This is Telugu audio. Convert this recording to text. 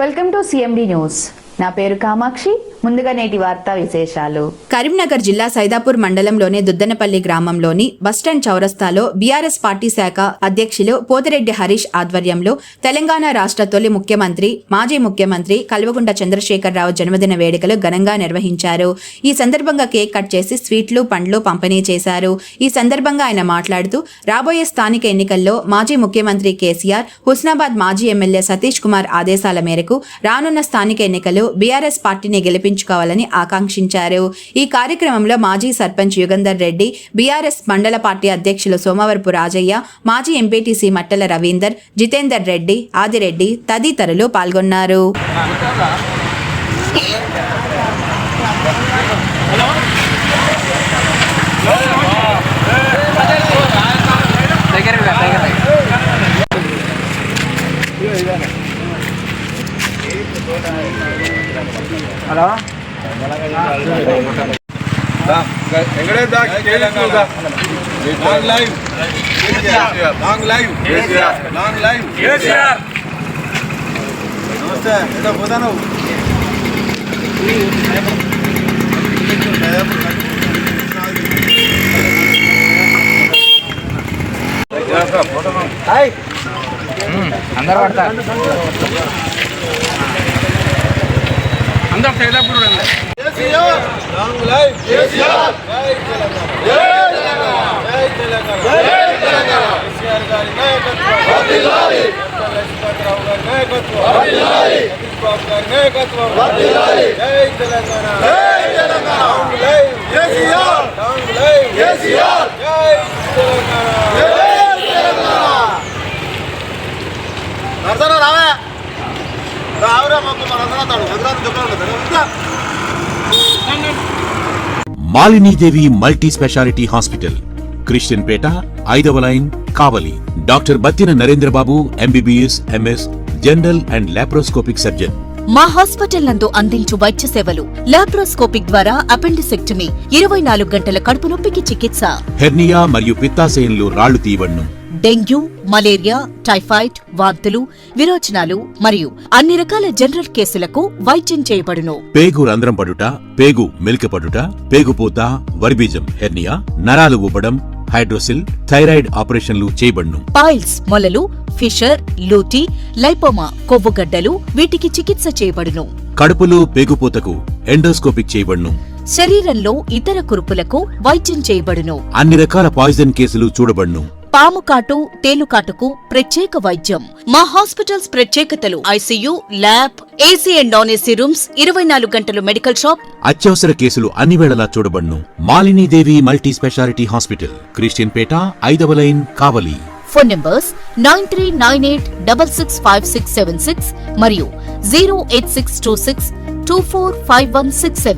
Welcome to CMD news. నా పేరు కామాక్షి. ముందుగా నేటి వార్తా విశేషాలు. కరీంనగర్ జిల్లా సైదాపూర్ మండలంలోని దుద్దనపల్లి గ్రామంలోని బస్టాండ్ చౌరస్తాలో బీఆర్ఎస్ పార్టీ శాఖ అధ్యక్షులు పోతిరెడ్డి హరీష్ ఆధ్వర్యంలో తెలంగాణ రాష్ట్ర తొలి ముఖ్యమంత్రి, మాజీ ముఖ్యమంత్రి కల్వకుంట్ల చంద్రశేఖరరావు జన్మదిన వేడుకలు ఘనంగా నిర్వహించారు. ఈ సందర్భంగా కేక్ కట్ చేసి స్వీట్లు, పండ్లు పంపిణీ చేశారు. ఈ సందర్భంగా ఆయన మాట్లాడుతూ రాబోయే స్థానిక ఎన్నికల్లో మాజీ ముఖ్యమంత్రి కేసీఆర్, హుస్నాబాద్ మాజీ ఎమ్మెల్యే సతీష్ కుమార్ ఆదేశాల మేరకు రానున్న స్థానిక ఎన్నికలు బీఆర్ఎస్ పార్టీని గెలిపించుకోవాలని ఆకాంక్షించారు. ఈ కార్యక్రమంలో మాజీ సర్పంచ్ యుగంధర్ రెడ్డి, బీఆర్ఎస్ మండల పార్టీ అధ్యక్షులు సోమవరపు రాజయ్య, మాజీ ఎంపీటీసీ మట్టల రవీందర్, జితేందర్ రెడ్డి, ఆదిరెడ్డి తదితరులు పాల్గొన్నారు. హలో నమస్తే. ఎక్కడ పోతాను? అందరు పడతారు. అందరు సైదాపూర్ లాంగ్ లైవ్ కేసీఆర్, జై తెలంగాణ, జై తెలంగాణ, జై తెలంగాణ, జై తెలంగాణ. కేసీఆర్ గారి నాయకత్వం వర్ధిల్లాలి, లక్ష్మణరావు గారి నాయకత్వం వర్ధిల్లాలి, సతీష్ బాబు గారి నాయకత్వం వర్ధిల్లాలి. జై తెలంగాణ, జై Telangana. Long live KCR, long live KCR, జై తెలంగాణ, జై తెలంగాణ. నర్సన రావే రావురా మాకు మనందరూ హైదరాబాద్ దుకాణం Malinidevi multi speciality hospital, Christian Peta, 5వ line, Kavali. Doctor Battina Narendrababu, MBBS, MS, general and laparoscopic surgeon. మా హాస్పిటల్ నందు అందించు వైద్య సేవలు: లాప్రోస్కోపిక్ ద్వారా అపెండిసెక్టమీ, 24 గంటల కడుపు నొప్పికి చికిత్స, హెర్నియా మరియు పిత్తాశయంలో రాళ్లు తీయబడును, డెంగ్యూ, మలేరియా, టైఫాయిడ్, వాంతులు, విరోచనాలు మరియు అన్ని రకాల జనరల్ కేసులకు వైద్యం చేయబడును. పేగు రంధ్రం పడుట, పేగు మెలికపడుట, పేగుపూత, వర్బీజం, హెర్నియా, నరాలు ఊపడం, హైడ్రోసిల్, థైరాయిడ్ ఆపరేషన్లు చేయబడును. పైల్స్, మొలలు, ఫిషర్, లూటీ, లైపోమా, కొవ్వుగడ్డలు వీటికి చికిత్స చేయబడును. కడుపులో పేగుపూతకు ఎండోస్కోపిక్ చేయబడును. శరీరంలో ఇతర కురుపులకు వైద్యం చేయబడును. అన్ని రకాల పాయిజన్ కేసులు చూడబడును. పాము కాటు, తేలుకాటుకు ప్రత్యేక వైద్యం. మా హాస్పిటల్స్ ప్రత్యేకతలు: ICU, lab, AC and non AC rooms, 24 గంటలు మెడికల్ షాప్. అత్యవసర కేసులు అన్ని వేళలా చూడబడును. Malinidevi multi speciality hospital, Christian Peta, 5వ లైన్, కావలి. ఫోన్ నంబర్స్ 9398665676 మరియు 08626245167.